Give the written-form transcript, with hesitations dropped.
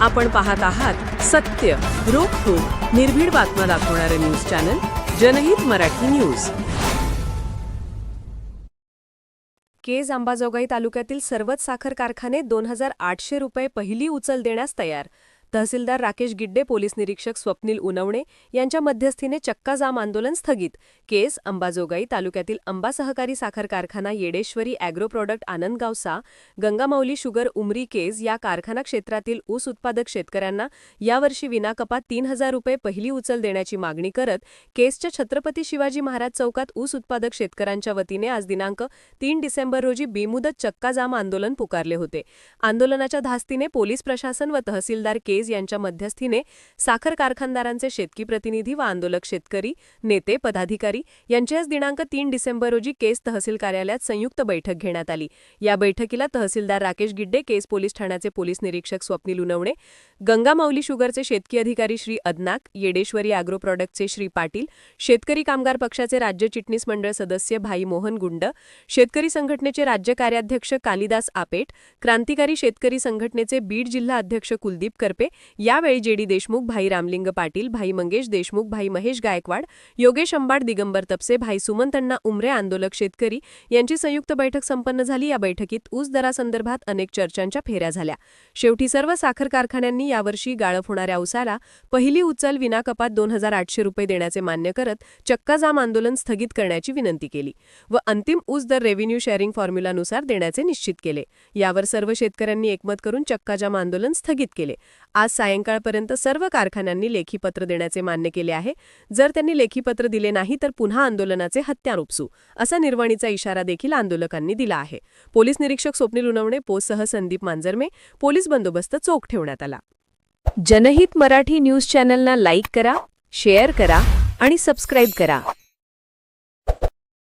आपण पाहत आहात सत्य, रोखठोक, निर्भीड बातम्या दाखवणारे न्यूज चॅनल जनहित मराठी न्यूज. केज अंबाजोगाई तालुक्यातील सर्वच साखर कारखाने 2800 रुपये पहिली उचल देण्यास तयार. तहसीलदार राकेश गिड्डे, पोलीस निरीक्षक स्वप्नील उनवणे यांच्या मध्यस्थीने चक्का जाम आंदोलन स्थगित. केस अंबाजोगाई तालुक्यातील अंबा सहकारी साखर कारखाना, येडेश्वरी ॲग्रो प्रॉडक्ट आनंदगावसा, गंगामाऊली शुगर उमरी केज या कारखाना क्षेत्रातील ऊस उत्पादक शेतकऱ्यांना यावर्षी विनाकपात 3000 रुपये पहिली उचल देण्याची मागणी करत केसच्या छत्रपती शिवाजी महाराज चौकात ऊस उत्पादक शेतकऱ्यांच्या वतीने आज दिनांक 3 डिसेंबर रोजी बेमुदत चक्का जाम आंदोलन पुकारले होते. आंदोलनाच्या धास्तीने पोलीस प्रशासन व तहसीलदार केज यांच्या मध्यस्थीने साखर कारखानदारांचे शेतकी प्रतिनिधी व आंदोलक शेतकरी नेते पदाधिकारी यांची आज दिनांक 3 डिसेंबर रोजी केस तहसील कार्यालयात संयुक्त बैठक घेण्यात आली. या बैठकीला तहसीलदार राकेश गिड्डे, केस पोलीस ठाण्याचे पोलीस निरीक्षक स्वप्नील उनवणे, गंगामाऊली शुगरचे शेतकी अधिकारी श्री अदनाक, येडेश्वरी ॲग्रो प्रॉडक्टचे श्री पाटील, शेतकरी कामगार पक्षाचे राज्य चिटणीस मंडळ सदस्य भाई मोहन गुंड, शेतकरी संघटनेचे राज्य कार्याध्यक्ष कालिदास आपेट, क्रांतिकारी शेतकरी संघटनेचे बीड जिल्हा अध्यक्ष कुलदीप करपे, यावेळी जेडी देशमुख, भाई रामलिंग पाटील, भाई मंगेश देशमुख, भाई महेश गायकवाड, योगेश अंबाड, दिगंबर तपसे, भाई सुमंतण्णा उमरे, आंदोलक शेतकरी यांची संयुक्त बैठक संपन्न झाली. या बैठकीत ऊस दरासंदर्भात अनेक चर्चांच्या फेऱ्या झाल्या. शेवटी सर्व साखर कारखान्यांनी यावर्षी गाळप होणाऱ्या ऊसाला पहिली उचल विनाकपात 2800 रुपये देण्याचे मान्य करत चक्का जाम आंदोलन स्थगित करण्याची विनंती केली व अंतिम ऊस दर रेव्हेन्यू शेअरिंग फॉर्म्युलानुसार देण्याचे निश्चित केले. यावर सर्व शेतकऱ्यांनी एकमत करून चक्का जाम आंदोलन स्थगित केले. आज सायंकाळपर्यंत सर्व कारखान्यांनी लेखी पत्र देण्याचे मान्य केले आहे. जर त्यांनी लेखी पत्र दिले नाही तर पुन्हा आंदोलनाचे हत्यार उपसू, असा निर्वाणीचा इशारा देखील आंदोलकांनी दिला आहे. पोलीस निरीक्षक स्वप्नील उनवणे, पोससह संदीप मांजरमे, पोलीस बंदोबस्त चोख ठेवण्यात आला. जनहित मराठी न्यूज चॅनलना लाईक करा, शेअर करा आणि सबस्क्राईब करा.